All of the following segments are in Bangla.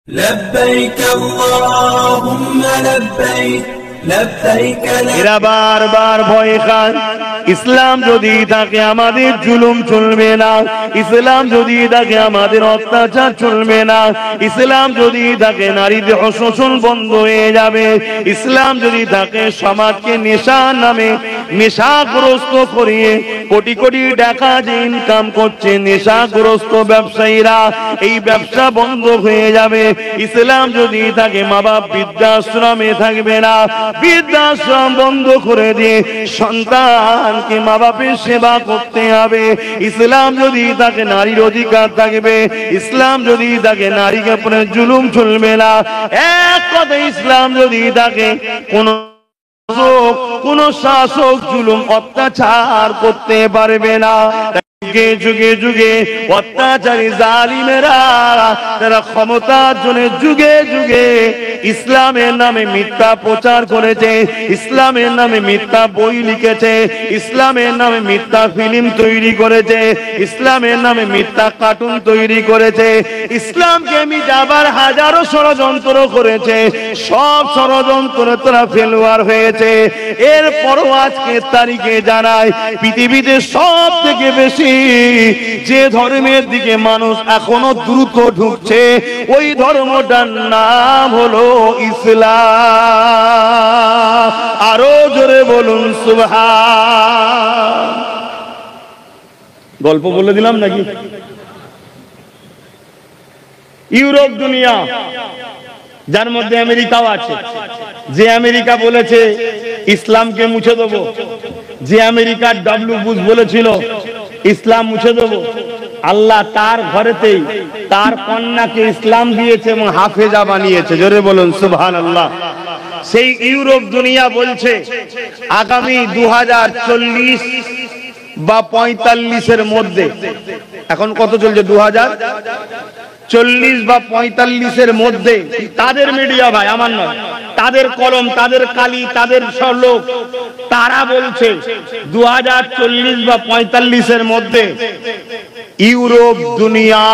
لبيك اللهم لبيك لبيك এরা বারবার ভয় খান ইসলাম যদি থাকে আমাদের জুলুম চলবে না, ইসলাম যদি থাকে আমাদের অত্যাচার চলবে না, ইসলাম যদি থাকে নারীদের শোষণ বন্ধ হয়ে যাবে, ইসলাম যদি থাকে সমাজকে নেশার নামে নেশাগ্রস্ত করিয়ে কোটি কোটি টাকা যে ইনকাম করছে নেশাগ্রস্ত ব্যবসায়ীরা, এই ব্যবসা বন্ধ হয়ে যাবে। ইসলাম যদি থাকে মা বাপ বৃদ্ধাশ্রমে থাকবে না, বৃদ্ধাশ্রম বন্ধ করে দিয়ে সন্তানকে মা বাপের সেবা করতে হবে। ইসলাম যদি তাকে নারীর অধিকার থাকবে, ইসলাম যদি তাকে নারীকে উপরে জুলুম চলবে না। এক কথা ইসলাম যদি থাকে কোন শাসক জুলুম অত্যাচার করতে পারবে না। যুগে যুগে যুগে অত্যাচারী জালিমেরা তারা ক্ষমতার জন্য যুগে যুগে ইসলামের নামে মিথ্যা প্রচার করেছে, ইসলামের নামে মিথ্যা বই লিখেছে, ইসলামের নামে মিথ্যা ফিল্ম তৈরি করেছে, ইসলামের নামে মিথ্যা কার্টুন তৈরি করেছে, ইসলামকে মিটাবার হাজারো ষড়যন্ত্র করেছে। সব ষড়যন্ত্র তারা ফেলুয়ার হয়েছে। এরপরও আজকের তারিখে জানায় পৃথিবীতে সব থেকে বেশি যে ধর্মের দিকে মানুষ এখনো দ্রুত ঢুকছে ওই ধর্মটার নাম হলো ইসলাম। আরো জোরে বলুন সুবহান। গল্প বলে দিলাম নাকি? ইউরোপ দুনিয়া, যার মধ্যে আমেরিকাও আছে, যে আমেরিকা বলেছে ইসলামকে মুছে দেবো, যে আমেরিকার ডব্লিউ বুশ বলেছিল ইসলাম মুছে দেবো, আল্লাহ তার ঘরেতেই তার কন্যাকে ইসলাম দিয়েছে এবং হাফেজা বানিয়েছে। জোরে বলুন সুবহানাল্লাহ। সেই ইউরোপ দুনিয়া বলছে আগামী 2040 বা 45-এর মধ্যে, এখন কত চলছে 2040 বা 45-এর মধ্যে, তাদের মিডিয়া ভাই আমার নয়, তাদের কলম, তাদের কালি, তাদের লোক, তারা বলছে 2040 বা 45-এর মধ্যে ইউরোপ দুনিয়া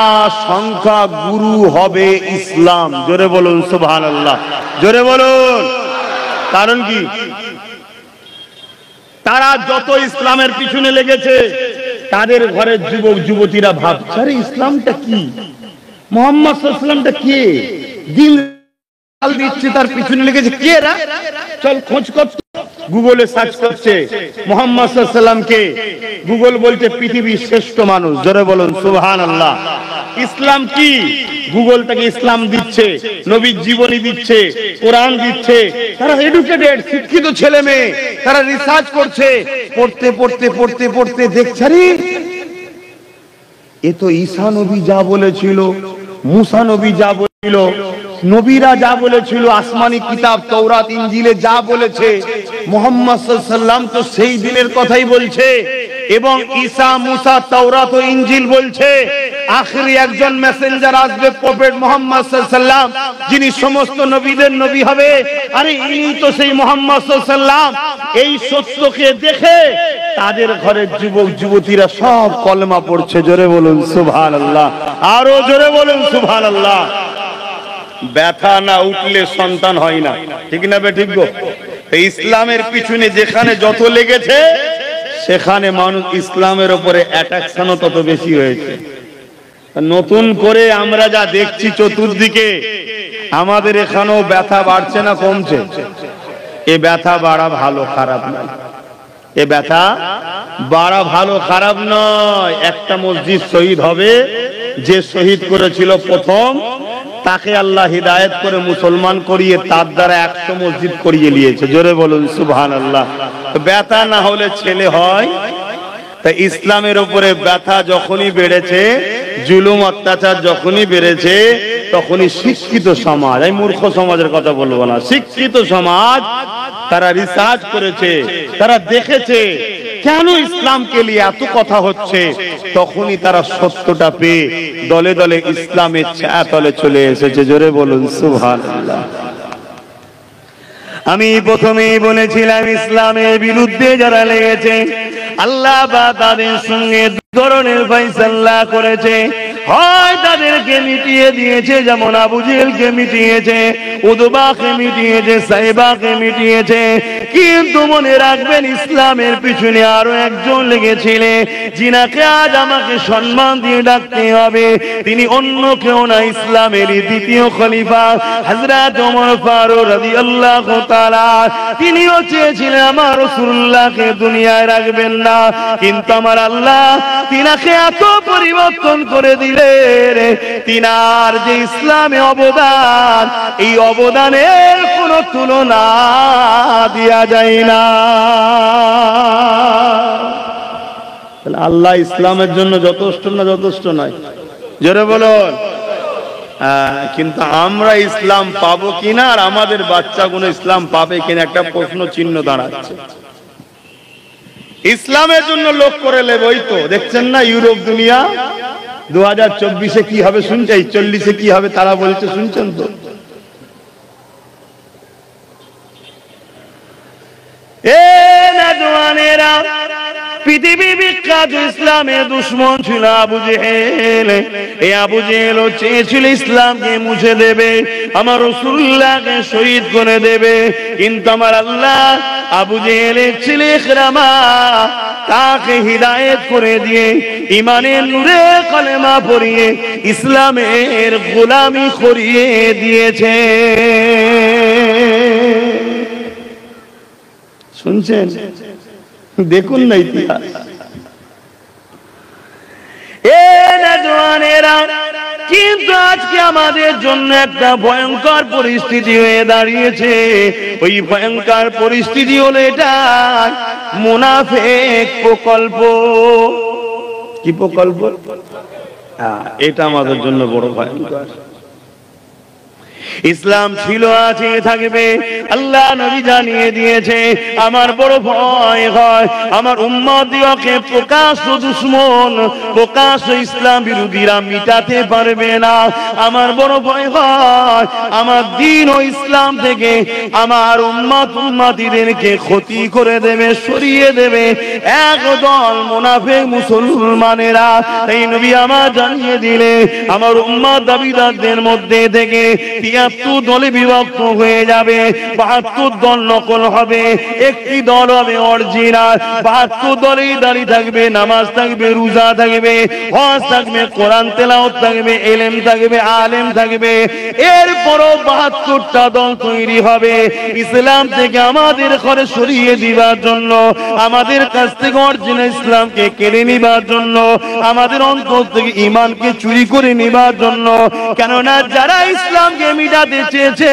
সংখ্যা গুরু হবে ইসলাম। জোরে বলুন সুবহানাল্লাহ, জোরে বলুন। কারণ কি? তারা যত ইসলামের পিছনে লেগেছে তাদের ঘরের যুবক যুবতীরা ভাবছে আরে ইসলামটা কি, মুহাম্মদ সাল্লাল্লাহু আলাইহি ওয়াসাল্লামটা কে, দিন দিচ্ছে তার পিছনে লেগেছে কে রা, চল খোঁজ কর। গুগলে সার্চ করছে মুহাম্মদ সাল্লাল্লাহু আলাইহি ওয়াসাল্লামকে, গুগল বলছে পৃথিবীর শ্রেষ্ঠ মানুষ। জোরে বলুন সুবহানাল্লাহ। ইসলাম কি? গুগল থেকে ইসলাম দিচ্ছে, নবীর জীবনী দিচ্ছে, কোরআন দিচ্ছে। তারা এডুকেটেড, শিক্ষিত ছেলে মেয়ে, তারা রিসার্চ করছে, পড়তে পড়তে পড়তে পড়তে দেখছে রে এ তো ঈসা নবী যা বলেছিল, মুসা নবী যা বলেছিল, নবীরা যা বলেছিল, আসমানি কিতাব তাওরাত ইনজিলে যা বলেছে, মুহাম্মদ সাল্লাল্লাহু আলাইহি ওয়াসাল্লাম তো সেই দিনের কথাই বলছে। এবং ঈসা মুসা তাওরাত ও ইনজিল বলছে আখেরি একজন মেসেঞ্জার আসবে, প্রফেট মুহাম্মদ সাল্লাল্লাহু আলাইহি ওয়াসাল্লাম, যিনি সমস্ত নবীদের নবী হবে। আরে ইনি তো সেই মুহাম্মদ সাল্লাল্লাহু আলাইহি ওয়াসাল্লাম। এই সত্যকে দেখে তাদের ঘরের যুবক যুবতীরা সব কলেমা পড়ছে। জোরে বলুন সুবহানাল্লাহ, আরো জোরে বলুন সুবহানাল্লাহ। ব্যথা না উঠলে সন্তান হয় না, ঠিক না বে ঠিক গো? ইসলামের পিছনে যেখানে যত লেগেছে সেখানে মানুষ ইসলামের উপরে অ্যাট্রাকশনও তত বেশি হয়েছে। নতুন করে আমরা যা দেখছি চতুর্দিকে, আমাদের এখানেও ব্যথা বাড়ছে না কমছে? এ ব্যথা বাড়া ভালো খারাপ নয়, এ ব্যথা বাড়া ভালো খারাপ নয়। একটা মসজিদ শহীদ হবে, যে শহীদ করেছিল প্রথম তাকে আল্লাহ হিদায়াত করে মুসলমান করিয়ে তার দ্বারা 100 মসজিদ করিয়ে নিয়েছে। জোরে বলুন সুবহানাল্লাহ। ব্যথা না হলে ছেলে হয়? তাই ইসলামের উপরে ব্যথা যখনই বেড়েছে, জুলুম অত্যাচার যখনই বেড়েছে, তখনই শিক্ষিত সমাজ, এই মূর্খ সমাজের কথা বলবো না, শিক্ষিত সমাজ তারা রিসার্চ করেছে, তারা দেখেছে কেন ইসলামকে নিয়ে এত কথা হচ্ছে, তখনই তারা সত্যটা পেয়ে দলে দলে ইসলামের ছায়াতলে চলে এসেছে। জোরে বলুন সুবহানাল্লাহ। আমি প্রথমেই বলেছিলাম ইসলামের বিরুদ্ধে যারা লেগেছে আল্লাহ বা তাদের সঙ্গে ধরনের ফয়সালা করেছে। হয় তাদেরকে মিটিয়ে দিয়েছে, যেমন আবু জেহেলকে মিটিয়েছে, উতবাকে মিটিয়েছে, সাইবাকে মিটিয়েছে। কিন্তু মনে রাখবেন, ইসলামের পিছনে আরো একজন লেগেছিলেন, যিনাকে আজ আমাকে সম্মান দিয়ে ডাকতে হবে। তিনি অন্য কেউ না, ইসলামের দ্বিতীয় খলিফা হযরত ওমর ফারুক রাদিয়াল্লাহু তাআলা। তিনিও চেয়েছিলেন আমার রাসূলুল্লাহকে দুনিয়ায় রাখবেন না, কিন্তু আমার আল্লাহ তিনাকে এত পরিবর্তন করে দিলেন, তিনার যে ইসলামে অবদান, এই অবদানের কোনো তুলনা দেয়া যায় না। আল্লাহ ইসলামের জন্য যথেষ্ট না যথেষ্ট নয়? জোরে বলুন। কিন্তু আমরা ইসলাম পাবো কিনা, আর আমাদের বাচ্চাগুলো ইসলাম পাবে কিনা, একটা প্রশ্ন চিহ্ন দাঁড়াচ্ছে। ইসলামের জন্য লোক করে নেব, ওই তো দেখছেন না ইউরোপ দুনিয়া 2024-এ কি হবে শুনছেন, 40-এ কি হবে তারা বলছে, শুনছেন তো? পৃথিবী বিখ্যাত ইসলামের দুশ্মন ছিল আবু জেহেল। এই আবু জেহেল চেয়েছিল ইসলামকে মুছে দেবে, আমার রাসূলুল্লাহকে শহীদ করে দেবে। কিন্তু আমার আল্লাহ আবু জেহেলের ছেলে ইকরামা, তাকে হিদায়াত করে দিয়ে ঈমানের নূরে কলেমা পড়িয়ে ইসলামের গোলামি করিয়ে দিয়েছে। শুনছেন? দেখুন না ইতিহাস। কিন্তু আজকে আমাদের জন্য একটা ভয়ঙ্কর পরিস্থিতি হয়ে দাঁড়িয়েছে। ওই ভয়ঙ্কর পরিস্থিতি হলো এটা মুনাফিক প্রকল্প। কি প্রকল্প? এটা আমাদের জন্য বড় ভয়ঙ্কর। ইসলাম ছিল, আছে, থাকবে। আল্লাহ নবী জানিয়ে দিয়েছে, আমার বড় ভয় হয় আমার উম্মতদিগকে প্রকাশ্য দুশমন, প্রকাশ্য ইসলাম বিরোধীরা মিটাতে পারবে না। আমার বড় ভয় হয় আমার দ্বীন ও ইসলাম থেকে আমার উম্মতিদেরকে ক্ষতি করে দেবে, সরিয়ে দেবে একদল মুনাফিক মুসলমানেরা। তাই নবী আমার জানিয়ে দিলে আমার উম্মত দাবিদারদের মধ্যে থেকে ৭৩ দলে বিভক্ত হয়ে যাবে। ৭২ দল নকল হবে, একটি দল হবে অরিজিনাল। ৭২ দলেই দাঁড়িয়ে থাকবে, নামাজ থাকবে, রোজা থাকবে, হজ থাকবে, কোরআন তেলাওয়াত থাকবে, ইলম থাকবে, আলেম থাকবে। এরপরও ৭২টা দল তৈরি হবে ইসলাম থেকে আমাদের ঘরে সরিয়ে দিবার জন্য, আমাদের কাছ থেকে অরিজিনাল ইসলামকে কেড়ে নিবার জন্য, আমাদের অন্তর থেকে ঈমানকে চুরি করে নিবার জন্য। কেননা যারা ইসলামকে মিটাতে চেয়েছে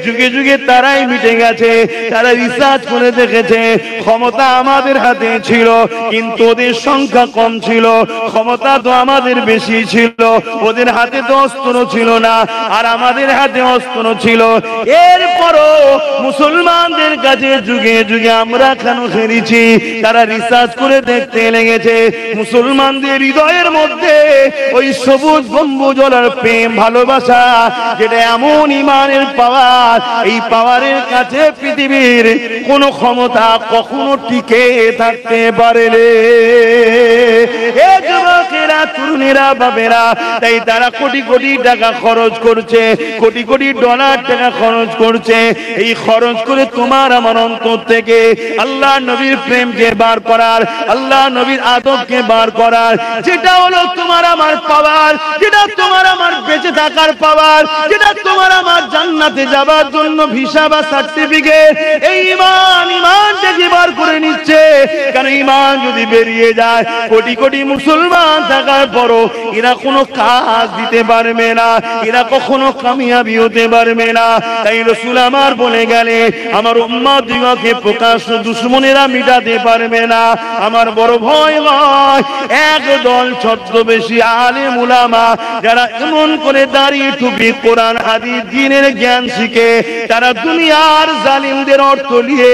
যুগে যুগে তারাই মিটে গেছে। তারা রিসার্চ করে দেখেছে ক্ষমতা আমাদের হাতে ছিল, কিন্তু ওদের সংখ্যা কম ছিল। ক্ষমতা তো আমাদের বেশি ছিল, ওদের হাতে তো অস্ত্র ছিল না, আর আমাদের হাতে অস্ত্র ছিল। এরপরও মুসলমানদের কাছে যুগে যুগে আমরা কেন হেরেছি, তারা রিসার্চ করে দেখতে লেগেছে মুসলমানদের হৃদয়ের মধ্যে ওই সবুজ গম্বুজলার প্রেম ভালোবাসা, যেটা এমন ঈমানের পাওয়ার, এই পাওয়ারের কাছে পৃথিবীর কোন ক্ষমতা কখনো টিকে থাকতে পারে না। এ যুবকেরা, তরুণেরা, বাবেরা, তাই তারা কোটি কোটি টাকা খরচ করছে, কোটি কোটি ডলার টাকা খরচ করছে। এই খরচ করে তোমার আমার অন্তর থেকে আল্লাহ নবীর প্রেমকে বার করার, আল্লাহ নবীর আদবকে বার করার, যেটা হলো তোমার আমার পাওয়ার, যেটা তোমার আমার বেঁচে থাকার পাওয়ার, যেটা তোমার আমার জান্নাতে যাবার জন্য ভিসা বা সার্টিফিকেট। এই ঈমানটাকে বার করে নিচ্ছে। কারণ ঈমান যদি বেরিয়ে যায়, কোটি কোটি মুসলমান থাকার পরও এরা কোনো কাজ দিতে পারবে না, এরা কখনো কামিয়াবি হতে পারবে না। তাই রাসূল আমার বলে গেলে আমার উম্মতদিগকে প্রকাশ্য দুশমনেরা মিটাতে পারবে না। আমার বড় ভয় হয় একদল ছদ্মবেশী আলেম উলামা, যারা এমন করে দাঁড়িয়ে টুপি, কোরআন, হাদিস, দ্বীনের জ্ঞান শিখে তারা দুনিয়ার জালিমদের অর্থ নিয়ে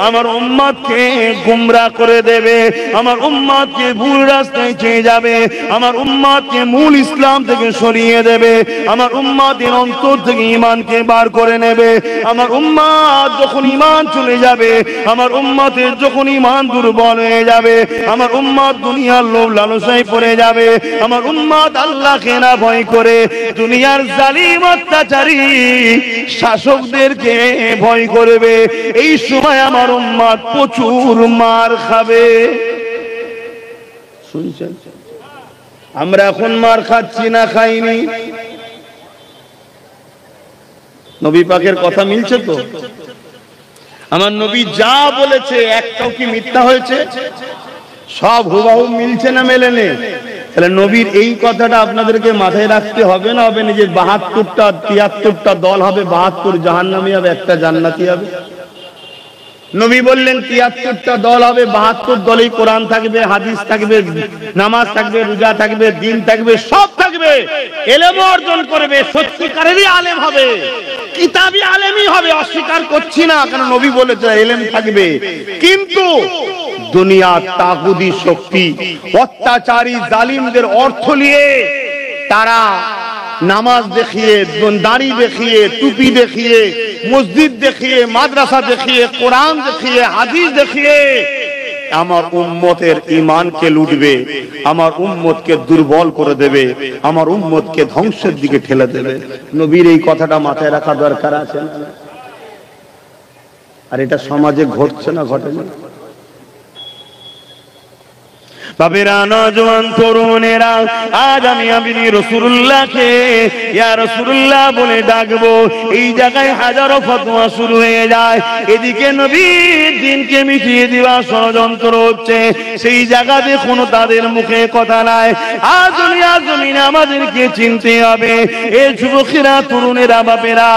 আমার উম্মতকে গুমরাহ করে দেবে, আমার উম্মতকে ভুল রাস্তায় চেয়ে যাবে, আমার উম্মতকে মূল ইসলাম থেকে সরিয়ে দেবে, আমার উম্মতের অন্তর থেকে ঈমানকে বার করে নেবে। আমার উম্মত যখন ঈমান চলে যাবে, আমার উম্মতের যখন ঈমান দুর্বল হয়ে যাবে, আমার উম্মত দুনিয়ার লোভ লালসায় পড়ে যাবে, আমার উম্মত আল্লাহকে না ভয় করে দুনিয়ার জালিম অত্যাচারী শাসকদেরকে ভয় করবে। এই সময় আমার উম্মত প্রচুর মার খাবে। শুনছেন? আমরা এখন মার খাচ্ছি না খাইনি? নবী পাকের কথা মিলছে তো? আমার নবী যা বলেছে একটাও কি মিথ্যা হয়েছে? সব হুবহু মিলছে না মেলেনে? তাহলে নবীর এই কথাটা আপনাদেরকে মাথায় রাখতে হবে না হবে না যে ৭২টা ৭৩টা দল হবে, ৭২ জাহান্নামী হবে, একটা জান্নাতি হবে? নবী বললেন ৭৩টা দল হবে, ৭২ দলেই কোরআন থাকবে, হাদিস থাকবে, নামাজ থাকবে, রোজা থাকবে, দিন থাকবে, সব থাকবে, ইলম অর্জন করবে, সত্যিকারেরই আলেম হবে, কিতাবী আলেমই হবে। অস্বীকার করছি না, কারণ নবী বলেছে ইলম থাকবে। কিন্তু দুনিয়ার তাগুদি শক্তি, অত্যাচারী জালিমদের অর্থ নিয়ে তারা নামাজ দেখিয়ে, দাড়ি দেখিয়ে, টুপি দেখিয়ে, মসজিদ দেখিয়ে, মাদ্রাসা দেখিয়ে, কোরআন দেখিয়ে, হাদিস দেখিয়ে আমার উম্মতের ঈমানকে লুটবে, আমার উম্মতকে দুর্বল করে দেবে, আমার উম্মতকে ধ্বংসের দিকে ঠেলে দেবে। নবীর এই কথাটা মাথায় রাখা দরকার আছে না? আর এটা সমাজে ঘটছে না, ঘটে না? বাবেরা, নওজোয়ান তরুণেরা, আজ আমি আপনি রাসূলুল্লাহকে ইয়া রাসূলুল্লাহ বলে ডাকবো। এই জায়গায় হাজারো ফতোয়া শুরু হয়ে যায়, এদিকে নবীর দ্বীনকে মিটিয়ে দেওয়া ষড়যন্ত্র হচ্ছে, সেই জায়গাতে কোনো তাদের মুখে কথা নাই। আজ দুনিয়ার জমিনে আমাদেরকে চিনতে হবে, এ যুবকেরা, তরুণেরা, বাপেরা,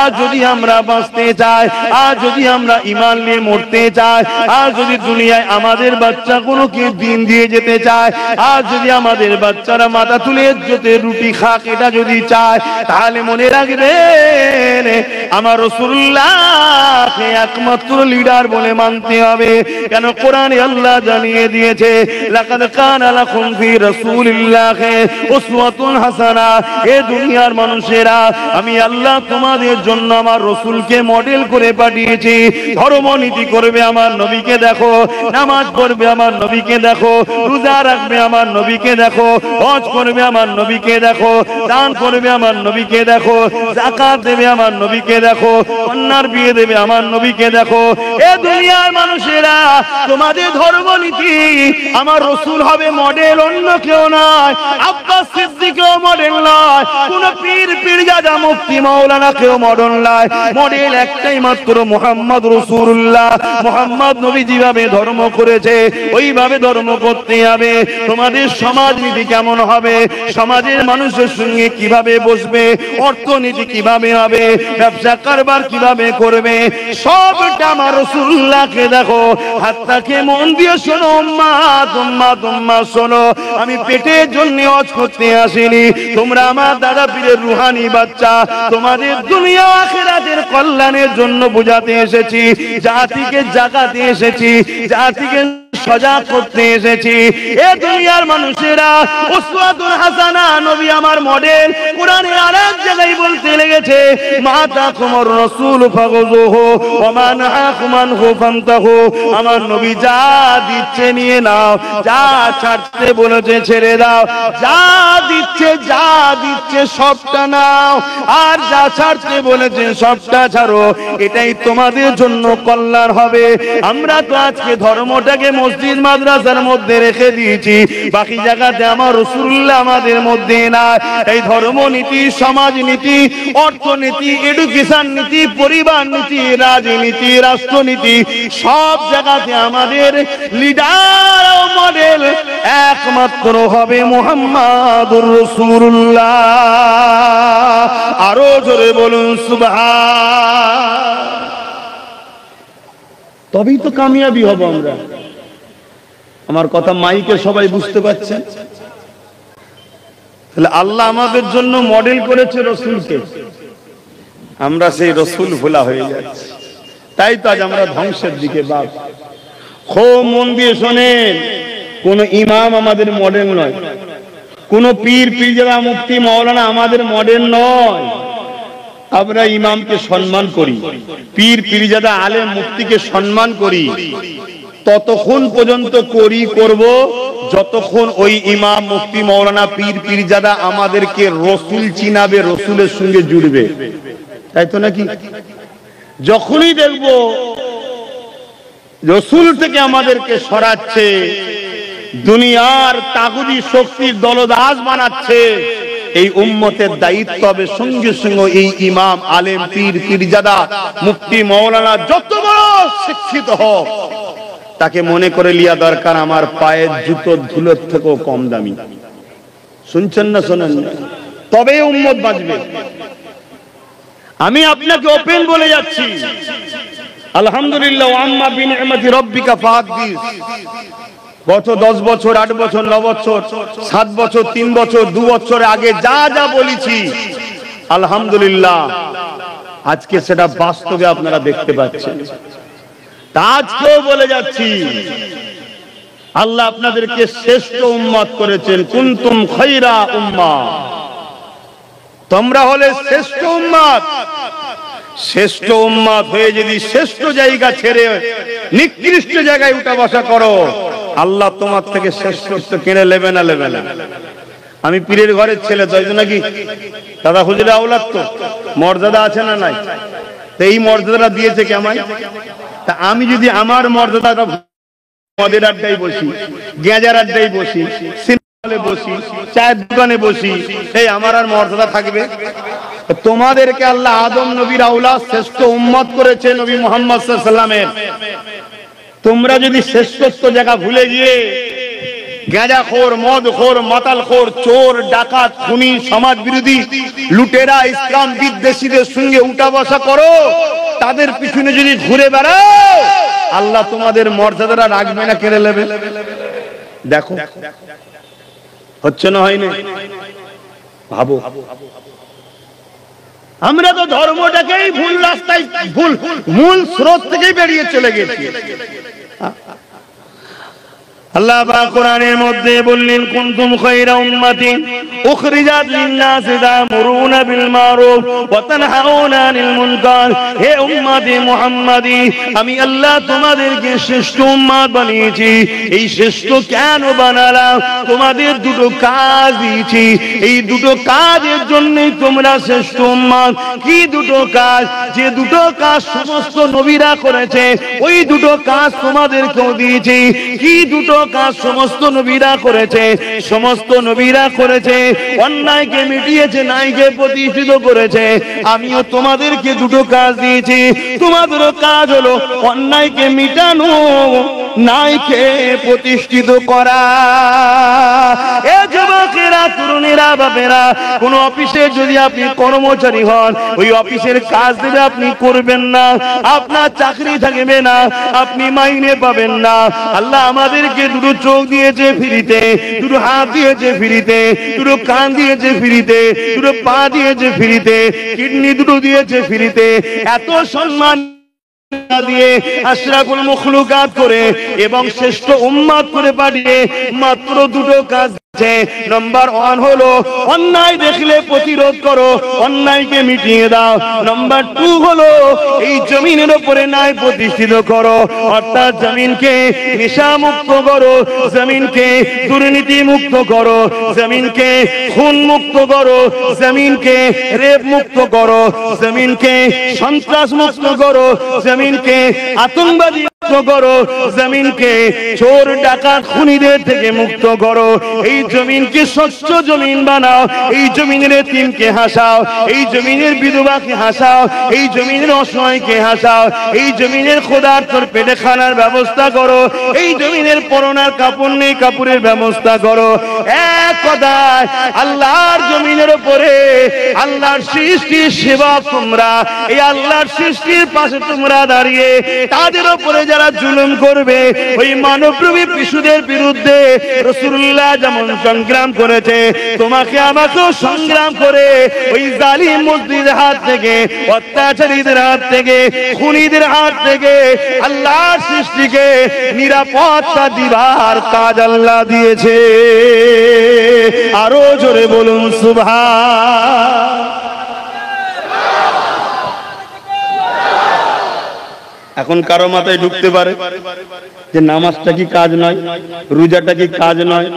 আজ যদি আমরা বাঁচতে চাই, আজ যদি আমরা ঈমান নিয়ে মরতে চাই, আজ যদি দুনিয়ায় আমাদের বাচ্চাগুলোকে দ্বীন দিয়ে যেতে চায়, আর যদি আমাদের বাচ্চারা মাথা তুলে ইজ্জতের রুটি খাক এটা যদি চায়, তাহলে মনে রাখবেন আমার রাসূলুল্লাহকে একমাত্র লিডার বলে মানতে হবে। কেন কোরআনে আল্লাহ জানিয়ে দিয়েছে, লাকাদ কানা লাকুম ফি রাসূলিল্লাহি উসওয়াতুন হাসানাহ। এ দুনিয়ার মানুষেরা, আমি আল্লাহ তোমাদের জন্য আমার রাসূলকে মডেল করে পাঠিয়েছি। ধর্মনীতি করবে আমার নবীকে দেখো, নামাজ পড়বে আমার নবীকে দেখো, রোজা রাখবে আমার নবীকে দেখো, হজ করবে আমার নবীকে দেখো, দান করবে আমার নবীকে দেখো, যাকাত দেবে আমার নবীকে দেখো, কন্যার বিয়ে দেবে আমার নবীকে দেখো। এ দুনিয়ার মানুষেরা, তোমাদের ধর্মনীতি আমার রাসূল হবে মডেল, অন্য কেউ নয়। আব্বাস সিদ্দিকও মডেল নয়, কোন পীর পীরজাদা মুফতি মাওলানা কেউ মডেল নয়। মডেল একটাই মাত্র, মুহাম্মদ রাসূলুল্লাহ। মুহাম্মদ নবী যেভাবে ধর্ম করেছে ওইভাবে ধর্ম করতে হবে। তোমাদের সমাজনীতি কেমন হবে, সমাজের মানুষের সঙ্গে কিভাবে বসবে, অর্থনীতি কিভাবে হবে, ব্যবসা কারবার কিভাবে করবে, সবটা আমার রাসূলুল্লাহকে দেখো। হাতটাকে মন দিয়ে শোনো উম্মাত, উম্মাত, উম্মাত শোনো। আমি পেটের জন্য হজ করতে আসিনি, তোমরা আমার দাদা পীরের রুহানি বাচ্চা, তোমাদের দুনিয়া আখিরাতের কল্যাণের জন্য বোঝাতে এসেছি, জাতিকে জাগাতে এসেছি, জাতিকে সজাগ করতে এসেছি। এ দুনিয়ার মানুষেরা, উসওয়াতুন হাসানা, নবী আমার মডেল। কোরআনে আরেক জায়গায় বলতে লেগেছে, মাতাকুমুর রাসূল ফাগুযুহু ওয়া মা নাহাকুম আনহু ফান্তাহু। আমার নবী যা দিচ্ছে নিয়ে নাও, যা ছাড়তে বলেছে ছেড়ে দাও, যা দিচ্ছে সবটা নাও, আর যা ছাড়তে বলেছে সবটা ছাড়ো। এটাই তোমাদের জন্য কল্যাণ হবে। আমরা তো আজকে ধর্মটাকে মসজিদ মাদ্রাসার মধ্যে রেখে দিয়েছি, বাকি জায়গাতে আমার রাসূলুল্লাহ আমাদের মধ্যে না। এই ধর্মনীতি, সমাজনীতি, অর্থনীতি, এডুকেশন নীতি, পরিবার নীতি, রাজনীতি, রাষ্ট্রনীতি, সব জায়গাতে আমাদের লিডার ও মডেল একমাত্র হবে মুহাম্মাদুর রাসূলুল্লাহ। আরো জোরে বলুন সুবহান। তবেই তো কামিয়াবি হব আমরা। আমার কথা মাইকে সবাই বুঝতে পারছেন? তাহলে আল্লাহ আমাদের জন্য মডেল করেছে রাসূলকে, আমরা সেই রাসূল ভোলা হয়ে যাচ্ছি। তাই তো আজ আমরা ধ্বংসের দিকে। বাপ খুব মন দিয়ে শোনেন, কোন ইমাম আমাদের মডেল নয়, কোন পীর পীরজাদা মুফতি মাওলানা আমাদের মডেল নয়। আমরা ইমামকে সম্মান করি, পীর পীরজাদা আলেম মুফতিকে সম্মান করি, ততক্ষণ পর্যন্ত করব যতক্ষণ ওই ইমাম মুফতি মাওলানা পীর পীরজাদা আমাদেরকে রসুল চিনাবে, রসুলের সঙ্গে জুড়বে, তাই তো নাকি? যখনই দেখব রসুল থেকে আমাদেরকে সরাচ্ছে, দুনিয়ার তাগুদি শক্তির দলদাস বানাচ্ছে, এই উম্মতের দায়িত্ব হবে সঙ্গে সঙ্গে এই ইমাম আলেম পীর পীরজাদা মুফতি মাওলানা যত বড় শিক্ষিত হোক, তাকে মনে করে লিয়া দরকার আমার পায়ের জুতোর ধুলোর থেকেও কম দামি। শুনছেন না শোনেন না? তবে উম্মত বাঁচবে। আমি আপনাকে ওপেন বলে যাচ্ছি, আলহামদুলিল্লাহ, আম্মা বিনিআমাতি রাব্বিকা ফাহাদ্দিস। গত 10 বছর, 8 বছর, 9 বছর, 7 বছর, 3 বছর, 2 বছর আগে যা যা বলেছি, আলহামদুলিল্লাহ আজকে সেটা বাস্তবে আপনারা দেখতে পাচ্ছেন। আজকেও বলে যাচ্ছি, আল্লাহ আপনাদেরকে শ্রেষ্ঠ উম্মত করেছেন। কুনতুম খায়রা উম্মাহ, তোমরা হলে শ্রেষ্ঠ উম্মত। শ্রেষ্ঠ উম্মত হয়ে যদি শ্রেষ্ঠ জায়গা ছেড়ে নিকৃষ্ট জায়গায় উঠা বসা করো, আল্লাহ তোমার থেকে শ্রেষ্ঠত্ব কিনে নেবে না, নেবে না। আমি পীরের ঘরের ছেলে, তাই তো নাকি? দাদা হুজুরের আওলাদ, তো মর্যাদা আছে না নাই? তো এই মর্যাদাটা দিয়েছে কে আমায়? তা আমি যদি আমার মর্যাদাটা মদের আড্ডায় বসি, গেঁজার আড্ডায় বসি, সিনেমা বসি, চায়ের দোকানে বসি, এই আমার আর মর্যাদা থাকবে? তোমাদেরকে আল্লাহ আদম নবীর আওলাদ শ্রেষ্ঠ উম্মত করেছে নবী মুহাম্মদ সাল্লাল্লাহু আলাইহি ওয়াসাল্লামের। তোমরা যদি শ্রেষ্ঠত্ব জায়গা ভুলে গিয়ে গাঁজাখোর, মদখোর, মাতালখোর, চোর, ডাকাত, খুনি, সমাজ বিরোধী, লুটেরা, ইসলাম বিদ্বেষীদের সঙ্গে উঠা বসা করো, তাদের পিছনে যদি ঘুরে বেড়াও, আল্লাহ তোমাদের মর্যাদাটা রাখবে না, কেড়ে নেবে। দেখো হচ্ছে না, হয় না? ভাবো, আমরা তো ধর্মটাকেই ভুল রাস্তায়, ভুল মূল স্রোত থেকেই বেরিয়ে চলে গেছি। আল্লাহ পাক কোরআনের মধ্যে বললেন, কুনতুম খায়রা উম্মাতিন উখরিজাত লিন-নাসি তা'মুরুনা বিল মারুফ ওয়া তানহাউনা আনিল মুনকার। হে উম্মতে মুহাম্মাদি, আমি আল্লাহ তোমাদেরকে শ্রেষ্ঠ উম্মত বানিয়েছি। এই শ্রেষ্ঠ কেন বানালাম? তোমাদের দুটো কাজ দিয়েছি, এই দুটো কাজের জন্যই তোমরা শ্রেষ্ঠ উম্মত। কি দুটো কাজ? যে দুটো কাজ সমস্ত নবীরা করেছে, ওই দুটো কাজ তোমাদেরকেও দিয়েছি। কি দুটো কাজ সমস্ত নবীরা করেছে? সমস্ত নবীরা করেছে অন্যায়কে মিটিয়েছে, ন্যায়কে প্রতিষ্ঠিত করেছে। আমিও তোমাদেরকে দুটো কাজ দিয়েছি। তোমাদেরও কাজ হলো অন্যায়কে মিটানো, ন্যায়কে প্রতিষ্ঠিত করা। এ যুবকেরা, তরুণেরা, বাপেরা, কোন অফিসে যদি আপনি কর্মচারী হন, ওই অফিসের কাজ দেবে আপনি করবেন না, আপনার চাকরি থাকবে না, আপনি মাইনে পাবেন না। আল্লাহ আমাদেরকে দুটো চোখ দিয়েছে ফ্রিতে, দুটো হাত দিয়েছে ফ্রিতে, দুটো কান দিয়েছে ফ্রিতে, দুটো পা দিয়েছে ফ্রিতে, কিডনি দুটো দিয়েছে ফ্রিতে। এত সম্মান দিয়ে আশরাফুল মখলুকাত করে এবং শ্রেষ্ঠ উম্মত করে পাঠিয়ে মাত্র দুটো কাজ। নাম্বার 1 হলো অন্যায় দেখলে প্রতিরোধ করো, অন্যায়কে মিটিয়ে দাও। নাম্বার 2 হলো এই জমিনের উপরে ন্যায় প্রতিষ্ঠিত করো, অর্থাৎ জমিনকে নেশা মুক্ত করো, জমিনকে দুর্নীতি মুক্ত করো, জমিনকে খুন মুক্ত করো, জমিনকে রেপ মুক্ত করো, জমিনকে সন্ত্রাস মুক্ত করো, জমিনকে আতঙ্কবাদী মুক্ত করো, জমিনকে চোর ডাকাত খুনিদের থেকে মুক্ত করো। এই জমিনকে স্বচ্ছ জমিন বানাও, এই জমিনের এতিমকে হাসাও, এই জমিনের বিধবাকে হাসাও, এই জমিনের অসহায়কে হাসাও, এই জমিনের খোদার্থর পেটে খানার ব্যবস্থা করো, এই জমিনের পরনার কাপড় নেই, কাপড়ের ব্যবস্থা করো। এক কথায় আল্লাহর জমিনের উপরে আল্লাহর সৃষ্টির সেবা তোমরা, এই আল্লাহর সৃষ্টির পাশে তোমরা দাঁড়িয়ে তাদের উপরে যারা যারা জুলুম করবে ওই মানবরূপী শিশুদের বিরুদ্ধে রাসূলুল্লাহ যেমন সংগ্রাম করেছে তোমাকে আমাকেও সংগ্রাম করে ওই জালিম মসজিদের হাত থেকে, অত্যাচারীদের হাত থেকে, খুনিদের হাত থেকে আল্লাহর সৃষ্টিকে নিরাপত্তা দিবার কাজ আল্লাহ দিয়েছে। আরো জোরে বলুন সুবহান। এখন কারো মাথায় ঢুকতে পারে যে নামাজটা কি কাজ নয়, রোজাটা কি কাজ নয়,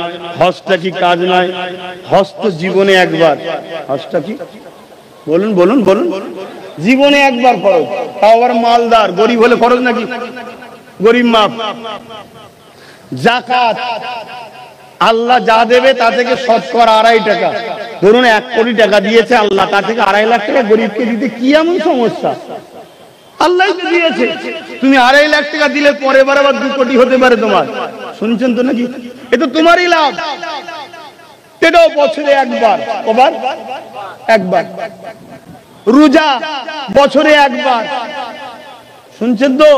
হজটা কি কাজ নয়? হজ তো জীবনে একবার। হজটা কি বলুন বলুন বলুন, জীবনে একবার ফরজ, তাও আবার মালদার, গরিব হলে ফরজ নাকি? গরিব মাফ। যাকাত আল্লাহ যা দেবে তা থেকে শতকরা 2.5 টাকা, ধরুন 1 কোটি টাকা দিয়েছে আল্লাহ, তা থেকে 2.5 লাখ টাকা গরিবকে দিতে কি এমন সমস্যা? আল্লাহ তো দিয়েছে, তুমি 2.5 লাখ টাকা দিলে পরের বার আবার 2 কোটি হতে পারে তোমার। শুনছেন তো নাকি? এ তো তোমারই লাভ। এটাও বছরে একবার, কবার? একবার। রোজা বছরে একবার, শুনছেন তো?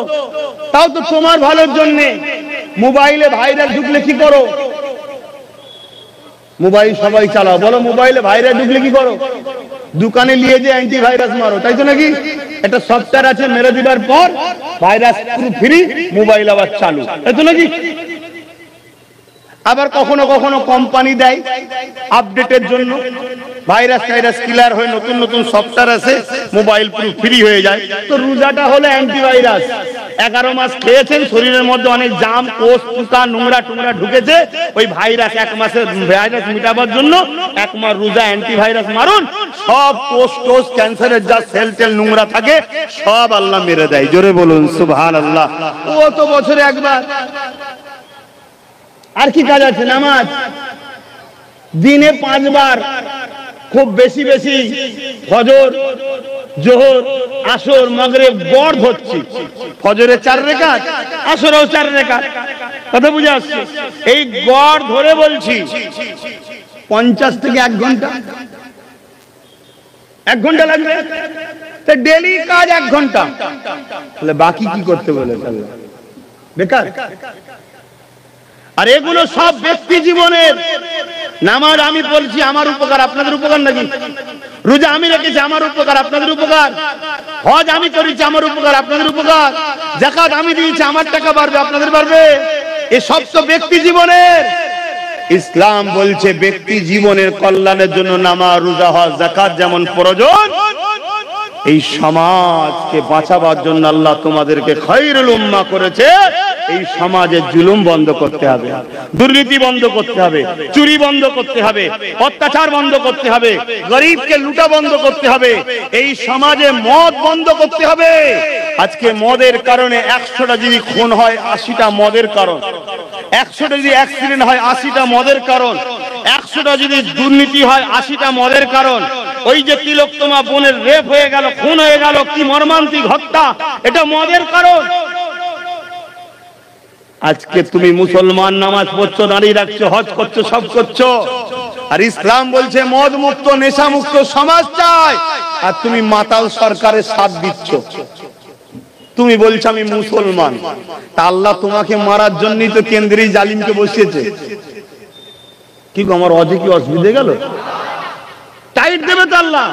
তাও তো তোমার ভালোর জন্য। মোবাইলে ভাইরাস ঢুকলে কি করো? মোবাইল সবাই চালাও, বলো মোবাইলে ভাইরাস ঢুকলে কি করো? দোকানে নিয়ে যে অ্যান্টিভাইরাস মারো, তাই তো নাকি? একটা সফটওয়্যার আছে, মেরে দিবার পর ভাইরাস পুরো ফ্রি, মোবাইল আবার চালু, তাই তো নাকি? আবার কখনো কখনো কোম্পানি দেয় আপডেটের জন্য, ভাইরাস টাইরাস ক্লিয়ার হয়ে নতুন নতুন সফটওয়্যার আছে, মোবাইল পুরো ফ্রি হয়ে যায়। তো রোজাটা হলো অ্যান্টিভাইরাস। 11 মাস খেয়েছেন, শরীরের মধ্যে অনেক জাম, কোষ, পোকা, নোংরা টুংরা ঢুকেছে, ওই ভাইরাস 1 মাসের ভাইরাস মিটাবার জন্য 1 মাস রোজা অ্যান্টিভাইরাস মারুন, সব কোষ টোষ, ক্যান্সারের যা সেল টেল নোংরা থাকে সব আল্লাহ মেরে দেয়। জোরে বলুন সুবহানাল্লাহ। ও তো বছরে একবার। আর কি কাজ আছে? নামাজ দিনে 5 বার, খুব বেশি বেশি ফজর, জোহর, আসর, মাগরিব গড় ধরছি। ফজরে 4 রাকাত, আসরেও 4 রাকাত। কথা বুঝে আসছে? এই গড় ধরে বলছি 50 থেকে 1 ঘন্টা। 1 ঘন্টা লাগবে, তো ডেলি কাজ 1 ঘন্টা। তাহলে বাকি কি করতে বলেছে আল্লাহ? বেকার। আর এগুলো সব ব্যক্তি জীবনের। নামাজ আমি বলছি আমার উপকার, আপনাদের উপকার নাকি? রোজা আমি রেখেছি আমার উপকার, আপনাদের উপকার। হজ আমি করেছি আমার উপকার, আপনাদের উপকার। যাকাত আমি দিয়েছি আমার টাকা বাড়বে, আপনাদের বাড়বে। এসব তো ব্যক্তি জীবনের। ইসলাম বলছে ব্যক্তি জীবনের কল্যাণের জন্য নামাজ, রোজা, হজ, যাকাত যেমন প্রয়োজন, এই সমাজকে বাঁচাবার জন্য আল্লাহ তোমাদেরকে খায়রুল উম্মাহ করেছে। এই সমাজে জুলুম বন্ধ করতে হবে, দুর্নীতি বন্ধ করতে হবে, চুরি বন্ধ করতে হবে, অত্যাচার বন্ধ করতে হবে, গরিবকে লুটা বন্ধ করতে হবে, এই সমাজে মদ বন্ধ করতে হবে। আজকে মদের কারণে 100টা যদি খুন হয় 80টা মদের কারণ, 100টা যদি অ্যাক্সিডেন্ট হয় 80টা মদের কারণ, 100টা যদি দুর্নীতি হয় 80টা মদের কারণ। ওই যে তিলোত্তমা বোনের রেপ হয়ে গেল, খুন হয়ে গেল, কি মর্মান্তিক হত্যা, এটা মদের কারণ। আজকে তুমি মুসলমান, নামাজ পড়ছো, নারী রাখছো, হজ করছো, সব করছো, আর ইসলাম বলছে মদ মুক্ত, নেশা মুক্ত সমাজ চাই, আর তুমি মাতাল সরকারের সাথ দিচ্ছ। তুমি বলছো আমি মুসলমান, তা আল্লাহ তোমাকে মারার জন্যই তো কেন্দ্রেই জালিমকে বসিয়েছে। কি আমার অজে কি অসুবিধে গেল? টাইট দেবে তো আল্লাহ।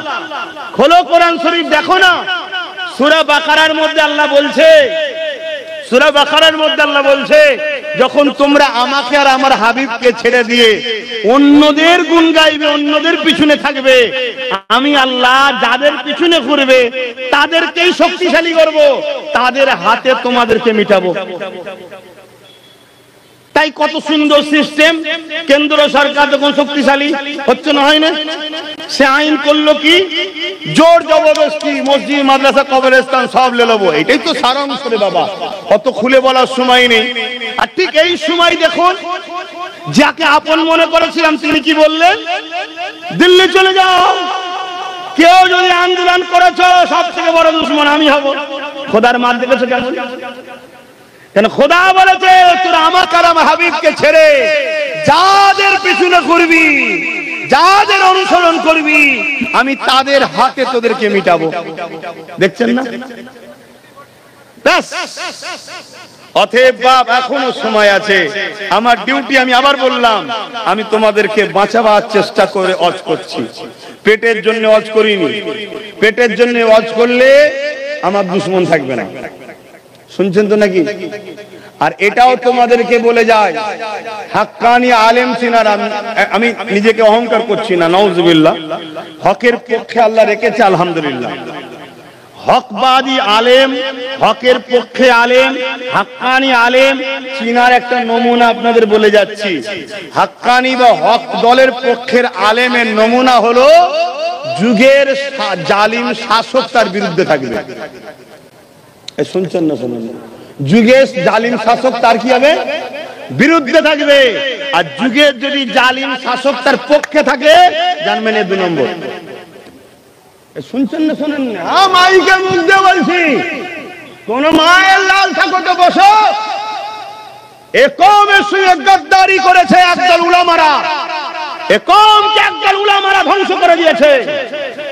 খোলো কোরআন শরীফ, দেখো না সূরা বাকারার মধ্যে আল্লাহ বলছে, সূরা বাকারার মধ্যে আল্লাহ বলছে, যখন তোমরা আমাকে আর আমার হাবিবকে ছেড়ে দিয়ে অন্যদের গুণ গাইবে, অন্যদের পিছনে থাকবে, আমি আল্লাহ যাদের পিছনে ঘুরবে তাদেরকেই শক্তিশালী করব, তাদের হাতে তোমাদেরকে মিটাবো। তাই কত সুন্দর সিস্টেম। কেন্দ্র সরকার যখন শক্তিশালী হচ্ছে না, হয় না, সে আইন করলো কি, জোর জবরদস্তি মসজিদ, মাদ্রাসা, কবরস্থান সব লে নেবো। এটাই তো সারাংশ রে বাবা, অত খুলে বলার সময় নেই। আর ঠিক এই সময় দেখুন, যাকে আপন মনে করেছিলাম তিনি কি বললেন? দিল্লি চলে যাও, কেউ যদি আন্দোলন করেছো সব থেকে বড় দুশমন আমি হব। খোদার মার দেখেছো কেমন? কেন খোদা বলেছে তোরা আমাকে আর আমার হাবিবকে ছেড়ে যাদের পিছনে ঘুরবি, যাদের অনুসরণ করবি, আমি তাদের হাতে তোদেরকে মিটাবো। দেখছেন না? ব্যাস অতএব বাপ এখনো সময় আছে, আমার ডিউটি, আমি আবার বললাম, আমি তোমাদেরকে বাঁচাবার চেষ্টা করে ওয়াজ করছি, পেটের জন্য ওয়াজ করিনি। পেটের জন্য ওয়াজ করলে আমার দুশমন থাকবে না, শুনছেন তো নাকি? আর এটাও তোমাদেরকে বলে যায়, হাক্কানি আলেম চিনার, আমি নিজেকে অহংকার করছি না, নাউজুবিল্লাহ, হকের পক্ষে আল্লাহ রেখেছে আলহামদুলিল্লাহ। হকবাদী আলেম, হকের পক্ষে আলেম, হাক্কানি আলেম চিনার একটা নমুনা আপনাদের বলে যাচ্ছি। হাক্কানি বা হক দলের পক্ষের আলেমের নমুনা হলো যুগের জালিম শাসক তার বিরুদ্ধে থাকবে। শুনছেন না? শুনুন, যুগের জালিম শাসক তার কি হবে? বিরুদ্ধে থাকবে। আর যুগের যদি জালিম শাসক তার পক্ষে থাকে, জানবেন এ 2 নম্বর। শুনছেন না? শুনেন না? মাইকে মুখ দিয়ে বলছি, কোন মায়ের লাল ঠাকুরকে বসো, এ কওমের সঙ্গে গদ্দারি করেছে একদল উলামারা, এ কওমকে একদল উলামারা ধ্বংস করে দিয়েছে।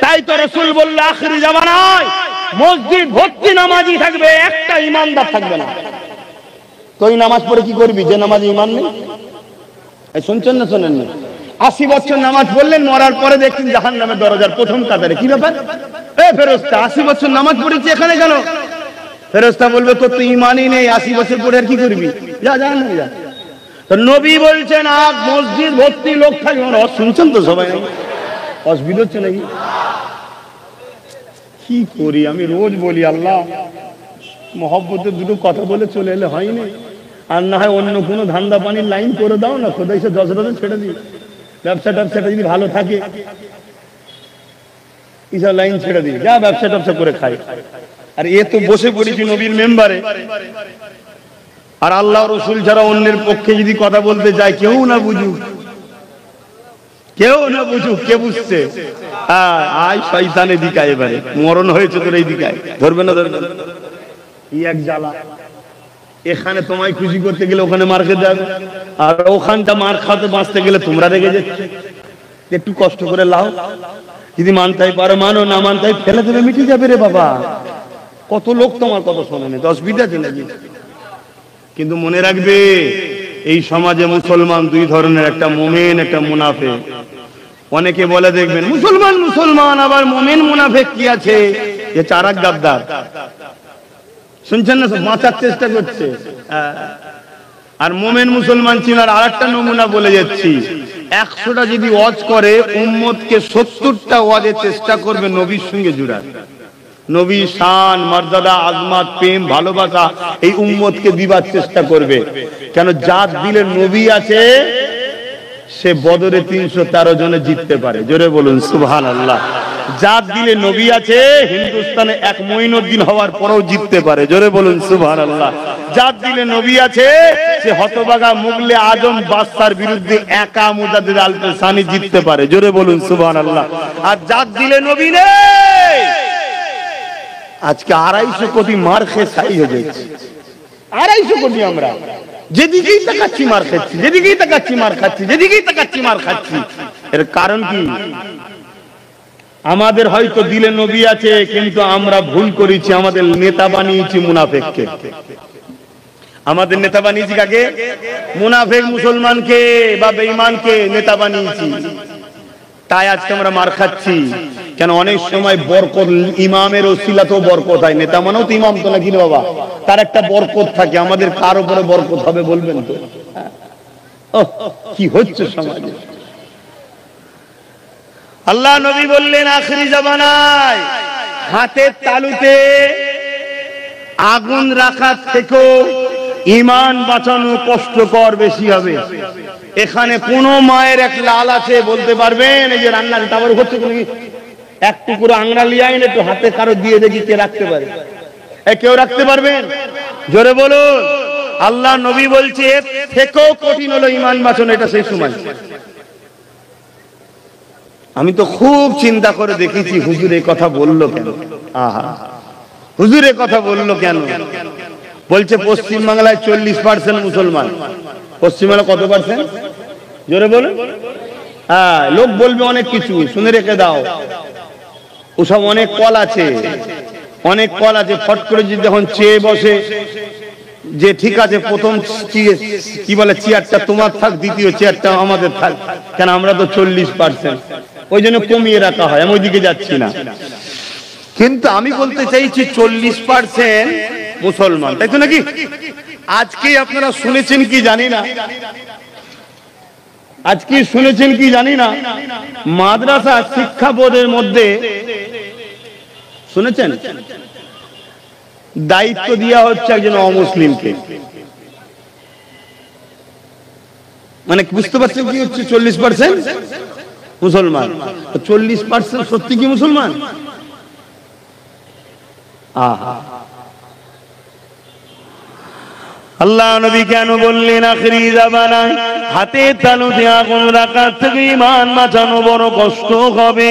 তাই তো রাসূল বললেন, আখিরি জামানায় মসজিদ ভর্তি নামাজি থাকবে, একটা ইমানদার থাকবে না। তুই নামাজ পড়ে কি করবি যে নামাজে ইমান নেই? শুনছেন না? শোনেন না? 80 বছর নামাজ পড়লেন, মরার পরে দেখছেন জাহান্নামের দরজার প্রথম কাতারে। কি ব্যাপার? ফেরেশতা 80 বছর নামাজ পড়েছি, এখানে কেন? ফেরেশতা বলবে, তোর তো ইমানই নেই, 80 বছর পরে আর কি করবি, যা জাহান্নামে যা। তো নবী বলছেন, আজ মসজিদ ভর্তি লোক থাকবে। শুনছেন তো সবাই? অসুবিধা হচ্ছে নাকি? কি করি, আমি রোজ বলি, আল্লাহ মহব্বতের 2 কথা বলে চলে এলে হয়নি, আর না হয় অন্য কোনো ধান্দা পানির লাইন করে দাও না, খোদাই সে 10 রাতে ছেড়ে দিই, ব্যবসাটা যদি ভালো থাকে ইসা লাইন ছেড়ে দিই, যা ব্যবসা করে খাই। আর এ তো বসে পড়েছি নবীর মেম্বারে, আর আল্লাহ রসুল ছাড়া অন্যের পক্ষে যদি কথা বলতে যায়, কেউ না বুঝুক, কে বুঝছে? আয় শয়তানে দিকায়, এবারে মরণ হয়েছে তোর এই দিকায়, ধরবে না? এই এক জ্বালা, এখানে তোমায় খুশি করতে গেলে ওখানে মার খেতে যাবে, আর ওখানটা মার খাতে বাঁচতে গেলে তোমরা রেগে যাচ্ছে। একটু কষ্ট করে লাও, যদি মানতেই পারো মানো, না মানতেই ফেলে দেবে, মিটে যাবে রে বাবা। কত লোক তোমার কথা শোনে না, 10 বিটা চলে যাবে। কিন্তু মনে রাখবে, এই সমাজে মুসলমান 2 ধরনের, একটা মুমিন, একটা মুনাফিক। অনেকে বলে দেখবেন মুসলমান, আবার মুমিন মুনাফিক কি আছে? এ চারাক গাদ্দার। শুনছেন না? বাঁচার চেষ্টা করছে। আর মুমিন মুসলমান চিনার আরেকটা নমুনা বলে যাচ্ছি, 100টা যদি ওয়াজ করে, উম্মতকে 70টা ওয়াজের চেষ্টা করবে নবীর সঙ্গে জুড়ার। নবী শান, মর্যাদা, আজমত, প্রেম, ভালোবাসা এই উম্মতকে দিবার চেষ্টা করবে। কেন? যার দিলে নবী আছে, সে বদরে 313 জনে জিততে পারে। জোরে বলুন সুবহানাল্লাহ। যার দিলে নবী আছে, হিন্দুস্তানে 1 মঈনুদ্দিন হওয়ার পরেও জিততে পারে। জোরে বলুন সুবহানাল্লাহ। যার দিলে নবী আছে, সে হতভাগা মুগলে আজম বাদশার বিরুদ্ধে একা মুজাদ্দিদ আল-ফিসানি জিততে পারে। জোরে বলুন সুবহানাল্লাহ। আর যার দিলে নবী নেই, আজকে 250 কোটি মার খেয়ে ছাই হয়ে যাচ্ছে। 250 কোটি আমরা যেদিকেই তাকাচ্ছি মার খাচ্ছি, যেদিকেই তাকাচ্ছি মার খাচ্ছি, যেদিকেই তাকাচ্ছি মার খাচ্ছি। এর কারণ কি? আমাদের হয়তো দিলে নবী আছে, কিন্তু আমরা ভুল করেছি, আমাদের নেতা বানিয়েছি মুনাফিককে। আমাদের নেতা বানিয়েছি কাকে? মুনাফিক মুসলমানকে বা বেঈমানকে নেতা বানিয়েছি। তাই আজকে আমরা মার খাচ্ছি। কেন? অনেক সময় বরকত, ইমামের ওসিলাতেও বরকত হয়। নেতা মানেও তো ইমাম তো নাকি বাবা, তার একটা বরকত থাকে। আমাদের কার উপরে বরকত হবে বলবেন তো? কি হচ্ছে সমাজে? আল্লাহ নবী বললেন, আখিরি জামানায় হাতের তালুতে আগুন রাখার থেকেও ইমান বাঁচানো কষ্টকর বেশি হবে। এখানে কোন মায়ের এক লাল আছে বলতে পারবেন, এই যে রান্নার তারপরে হচ্ছে কি, এক টুকরো আংড়া লিয়ে আইন, একটু হাতে কারো দিয়ে দেখি কে রাখতে পারে? কেউ রাখতে পারবেন? জোরে বলুন। আল্লাহ নবী বলছে, এর থেকেও কঠিন হলো ইমান বাঁচানো। এটা সেই সময় আমি তো খুব চিন্তা করে দেখেছি, হুজুর এই কথা বললো কেন? হুজুর এই কথা বললো কেন? বলছে পশ্চিম বাংলায় 40% মুসলমান। পশ্চিমবাংলা কত পার্সেন্ট? জোরে বলুন। লোক বলবে অনেক কিছু, শুনে রেখে দাও। ওসব অনেক কল আছে, অনেক কল আছে। ফট করে যদি যখন চেয়ে বসে, যে ঠিক আছে প্রথম কি বলে চেয়ারটা তোমার থাক, দ্বিতীয় চেয়ারটা আমাদের থাক, কেন আমরা তো 40%, ওই জন্য কমিয়ে রাখা হয়। আমি ওইদিকে যাচ্ছি না, কিন্তু আমি বলতে চাইছি 40% মুসলমান, তাই তো নাকি? আজকে আপনারা শুনেছেন কি জানি না, আজকে শুনেছেন কি জানি না, মাদ্রাসা শিক্ষা বোর্ডের মধ্যে শুনেছেন দায়িত্ব দেওয়া হচ্ছে একজন অমুসলিমকে। মানে বুঝতে পারছেন কি হচ্ছে? 40% মুসলমান, 40% সত্যি কি মুসলমান? আল্লাহ নবী কেন বললেন আখিরি জামানায় হাতে তালুতে আগুন রাখার থেকে ঈমান বাঁচানো বড় কষ্ট হবে?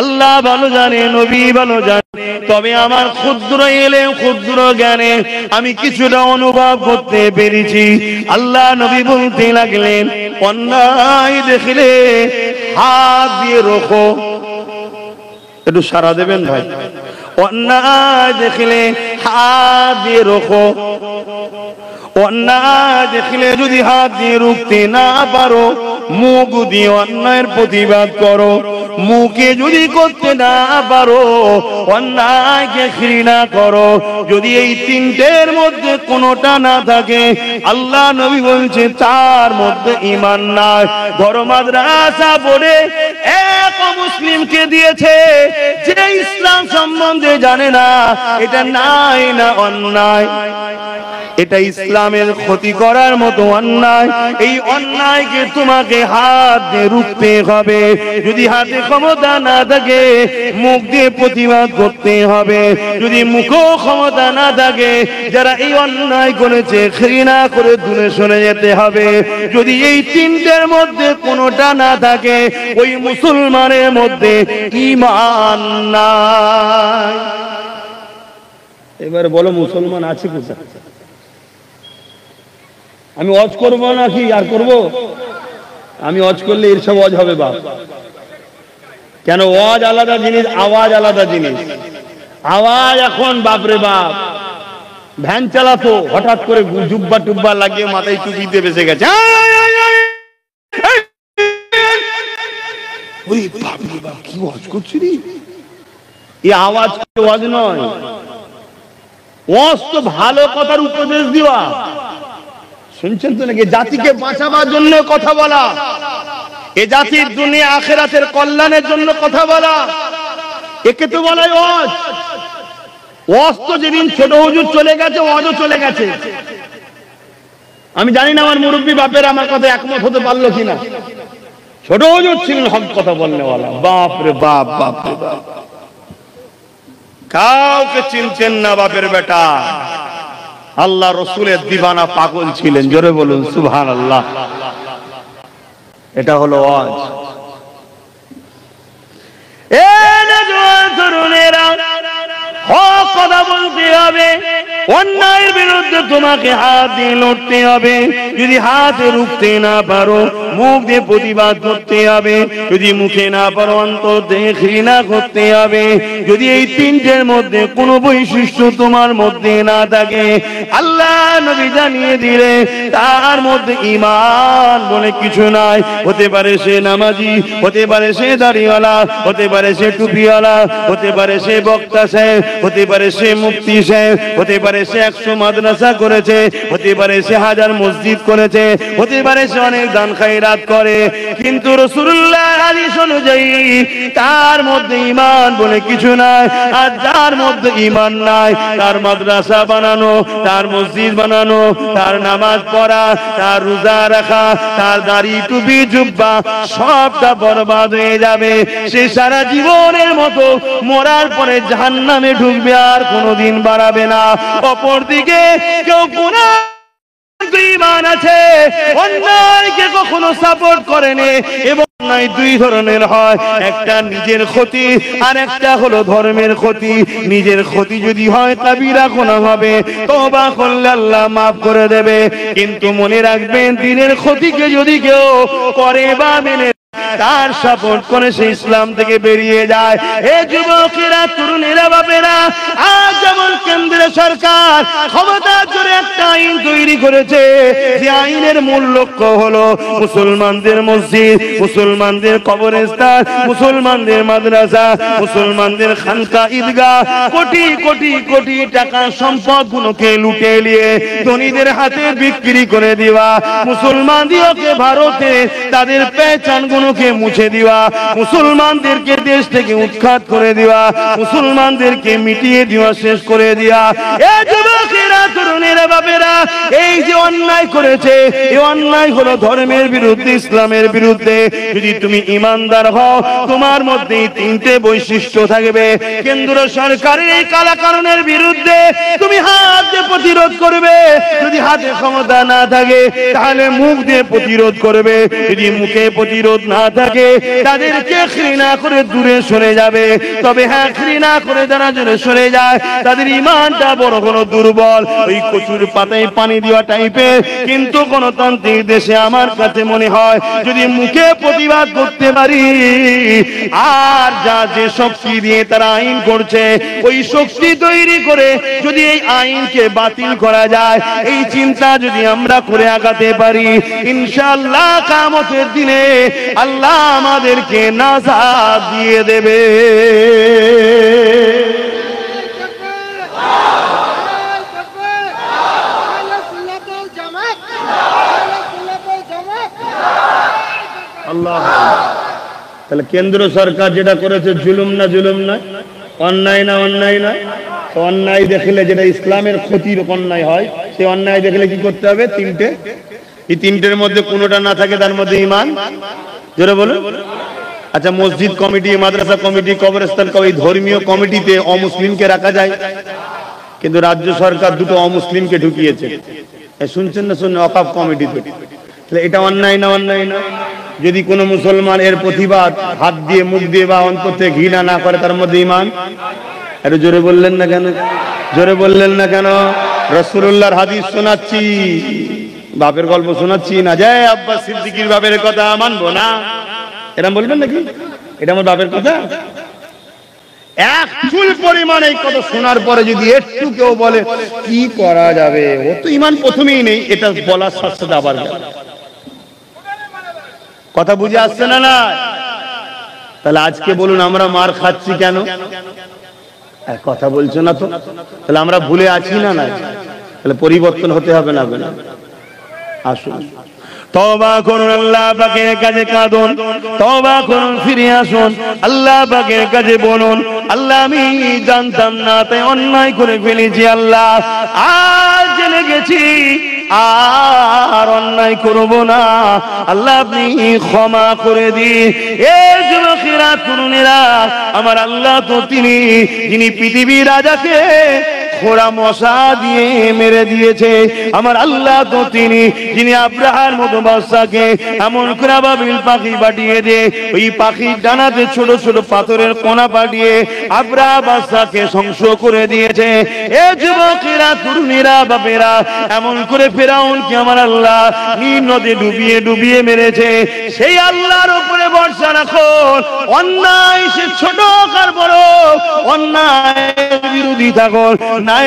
আল্লাহ ভালো জানে, নবী ভালো জানে, তবে আমার ক্ষুদ্র এলে ক্ষুদ্র জ্ঞানে আমি কিছুটা অনুভব করতে পেরেছি। আল্লাহ নবী বলতে লাগলেন, অন্যায় দেখলে হাত দিয়ে রোখো। একটু সারা দেবেন ভাই। অন্যায় দেখলে হাত দিয়ে রোখো। অন্যায় দেখলে যদি হাত দিয়ে রুখতে না পারো, মুখ দিয়ে অন্যায়ের প্রতিবাদ করো। মুখে যদি করতে না পারো, অন্যায়কে ঘৃণা করো। যদি এই তিনটের মধ্যে কোনোটা না থাকে, আল্লাহ নবী বলছে তার মধ্যে ঈমান নাই। বড় মাদ্রাসা বোর্ডে এক মুসলিমকে দিয়েছে যে ইসলাম সম্বন্ধে জানে না। এটা নাই না অন্যায়? এটা ইসলামের ক্ষতি করার মতো অন্যায়। এই অন্যায়কে তোমাকে হাত দিয়ে রুখতে হবে। যদি হাতে ক্ষমতা না থাকে, মুখ দিয়ে প্রতিবাদ করতে হবে। যদি মুখেও ক্ষমতা না থাকে, যারা এই অন্যায় করেছে ঘৃণা করে দূরে সরে যেতে হবে। যদি এই তিনটের মধ্যে কোনোটা না থাকে, ওই মুসলমানের মধ্যে ঈমান নাই। এবার বলো মুসলমান আছে কোথায়? আমি ওয়াজ করবো নাকি আর করবো? আমি ওয়াজ করলে এর সব ওয়াজ হবে বাপ। কেন? ওয়াজ আলাদা জিনিস, আওয়াজ আলাদা জিনিস। আওয়াজ এখন বাপরে বাপ, ভ্যান চালাতো হঠাৎ করে জুব্বা টুব্বা লাগিয়ে মাথায় টুপি দিয়ে বেসে গেছে, কি ওয়াজ করছি রে? এই আওয়াজ ওয়াজ নয়। ওয়াজ তো ভালো কথার উপদেশ দেওয়া। শুনছেন তো নাকি? জাতিকে বাঁচাবার জন্য কথা বলা, এ জাতির দুনিয়া আখিরাতের কল্যাণের জন্য কথা বলা, একে তো বলা ওয়াজ। ওয়াজ তো যেদিন ছোট হুজুর চলে গেছে, ওয়াজও চলে গেছে। আমি জানি না আমার মুরব্বী বাপের আমার কথা একমত হতে পারলো কিনা। ছোট হুজুর ছিলেন হক কথা বলনে ওয়ালা। বাপ রে বাপ, বাপ রে বাপ, কাউকে চিনতেন না বাপের বেটা। আল্লাহ রসুলের দিবানা পাগল ছিলেন। জোরে বলুন সুবহানাল্লাহ। এটা হলো ওয়াজ। তরুণেরা, হক কথা বলতে হবে। অন্যায়ের বিরুদ্ধে তোমাকে হাত দিয়ে লড়তে হবে। যদি হাতে রুখতে না পারো, মুখ দিয়ে প্রতিবাদ করতে হবে। যদি মুখে না পারো, অন্তর দিয়ে ঘৃণা করতে হবে। যদি এই তিনটের মধ্যে কোনো বৈশিষ্ট্য তোমার মধ্যে না থাকে, আল্লাহ নবী জানিয়ে দিলে তার মধ্যে ঈমান বলে কিছু নাই। হতে পারে সে নামাজি, হতে পারে সে দাড়িওয়ালা, হতে পারে সে টুপিওয়ালা, হতে পারে সে বক্তা সাহেব, হতে পারে সে মুফতি সাহেব, হতে পারে সে 100 মাদ্রাসা করেছে, হতে পারে সে 1000 মসজিদ করেছে, হতে পারে সে অনেক দান খায়রাত করে, কিন্তু রাসূলুল্লাহ হাদিস অনুযায়ী তার মধ্যে ঈমান বলে কিছু নাই। আর যার মধ্যে ঈমান নাই, তার মাদ্রাসা বানানো, তার মসজিদ বানানো, তার নামাজ পড়া, তার রোজা রাখা, তার দাড়ি টুপি জুব্বা সবটা বরবাদ হয়ে যাবে। সে সারা জীবনের মতো মরার পরে জাহান্নামে ঢুকবে, আর কোনোদিন বাড়াবে না। অপরদিকে কেউ গুনাহ ঈমান আছে, অন্যায়কে কখনো সাপোর্ট করেনি। এবং অন্যায় দুই ধরনের হয়, একটা নিজের ক্ষতি আর একটা হলো ধর্মের ক্ষতি। নিজের ক্ষতি যদি হয় কাবিরা গুনাহ হবে, তওবা করলে আল্লাহ মাফ করে দেবে। কিন্তু মনে রাখবেন, দিনের ক্ষতিকে যদি কেউ করে বা মেনে তার সাপোর্ট করে সে ইসলাম থেকে বেরিয়ে যায়। এ যুবকেরা, তরুণেরা, বাপেরা, আজ যেমন কেন্দ্রের সরকার ক্ষমতা জোরে একটা আইন তৈরি করেছে, যে আইনের মূল লক্ষ্য হলো মুসলমানদের মসজিদ, মুসলমানদের কবরস্থান, মুসলমানদের মাদ্রাসা, মুসলমানদের খানকা, ঈদগাহ, কোটি কোটি কোটি টাকার সম্পদ গুলোকে লুটে নিয়ে ধনীদের হাতে বিক্রি করে দেওয়া, মুসলমানদেরকে ভারতে তাদের পেহচান গুলোকে মুছে দেওয়া, মুসলমানদেরকে দেশ থেকে উৎখাত করে দেওয়া, মুসলমানদেরকে মিটিয়ে দেওয়া, শেষ করে দেওয়া। এই যুবকেরা, তরুণেরা, বাপেরা, এই যে অন্যায় করেছে, এই অন্যায় হলো ধর্মের বিরুদ্ধে, ইসলামের বিরুদ্ধে। যদি তুমি ইমানদার হও, তোমার মধ্যে তিনটে বৈশিষ্ট্য থাকবে। কেন্দ্র সরকারের এই কালাকানুনের বিরুদ্ধে তুমি হাত দিয়ে প্রতিরোধ করবে। যদি হাতে ক্ষমতা না থাকে তাহলে মুখ দিয়ে প্রতিরোধ করবে। যদি মুখে প্রতিরোধ না থাকে তাদেরকে ঘৃণা করে দূরে সরে যাবে। তবে হ্যাঁ, ঘৃণা করে যারা দূরে সরে যায় তাদের ইমানটা বড় কোনো দুর্বল, ওই কচুর পাতায় পানি দেওয়া টাইপের। কিন্তু গণতান্ত্রিক দেশে আমার কাছে মনে হয় যদি মুখে প্রতিবাদ করতে পারি, আর যা যে শক্তি দিয়ে তারা আইন করছে, ওই শক্তি তৈরি করে যদি এই আইনকে বাতিল করা যায়, এই চিন্তা যদি আমরা করে আগাতে পারি, ইনশাআল্লাহ কিয়ামতের দিনে আল্লাহ আমাদেরকে নাজাত দিয়ে দেবে। আল্লাহ। তাহলে কেন্দ্র সরকার যেটা করেছে জুলুম না জুলুম নয়, অন্যায় না অন্যায় নয়? তো অন্যায় দেখলে, যেটা ইসলামের ক্ষতির অন্যায় হয়, সেই অন্যায় দেখলে কি করতে হবে? তিনটে। এই তিনটের মধ্যে কোনোটা না থাকে তার মধ্যে ঈমান। জোরে বলো। আচ্ছা, মসজিদ কমিটি, মাদ্রাসা কমিটি, কবরস্থান, এই ধর্মীয় কমিটিতে অমুসলিমকে রাখা যায়, কিন্তু রাজ্য সরকার দুটো অমুসলিমকে ঢুকিয়েছে। শুনছেন না? শুনুন, ওয়াকফ কমিটিতে। এটা অন্যায় না অন্যায় না? যদি কোনো মুসলমান এর প্রতিবাদ হাত দিয়ে, মুখ দিয়ে বা অন্তর থেকে ঘৃণা না করে, তার মধ্যে ঈমান। একটু জোরে বললেন না কেন? জোরে বললেন না কেন? রাসূলুল্লাহর হাদিস শোনাচ্ছি, বাপের গল্প শোনাচ্ছি না। জয় আব্বাস সিদ্দিকীর বাপের কথা মানবো না, এরকম বলবেন নাকি? এটা আমার বাপের কথা। এক চুল পরিমাণ এই কথা শোনার পরে যদি একটু কেউ বলে কি করা যাবে, ও তো ঈমান প্রথমেই নেই, এটা বলার সাথে সাথে আবার কথা বুঝে আসছে না? না, তাহলে আজকে বলুন আমরা মার খাচ্ছি কেন? কথা বলছো না তো? তাহলে আমরা ভুলে আছি না? না, তাহলে পরিবর্তন হতে হবে না? আসুন, তওবা করুন, আল্লাহ পাকের কাছে কাঁদুন, তওবা করুন, ফিরে আসুন, আল্লাহ পাকের কাছে বলুন, আল্লাহ আমি জানতাম না, তাই অন্যায় করে ফেলেছি, আল্লাহ আজ জেনে গেছি, আর অন্যায় করব না, আল্লাহ আপনি ক্ষমা করে দিন। এই যুবকেরা, তরুণেরা, আমার আল্লাহ তো তিনি, যিনি পৃথিবীর রাজাকে খোড়া মশা দিয়ে মেরে দিয়েছে। আমার আল্লাহ তো তিনি, যিনি আব্রাহার মতো বাদশাকে এমন করে আবাবিল পাখি পাঠিয়ে দিয়ে, ওই পাখির ডানাতে ছোট ছোট পাথরের কোনা পাঠিয়ে আব্রাহা বাদশাকে ধ্বংস করে দিয়েছে। এ যুবকেরা, তরুণীরা, বাপেরা, এমন করে ফেরাউনকে আমার আল্লাহ নীল নদে ডুবিয়ে ডুবিয়ে মেরেছে। সেই আল্লাহর উপরে ভরসা রাখো। অন্যায় সে ছোট কার বড়, অন্যায় বিরোধী থাকো না।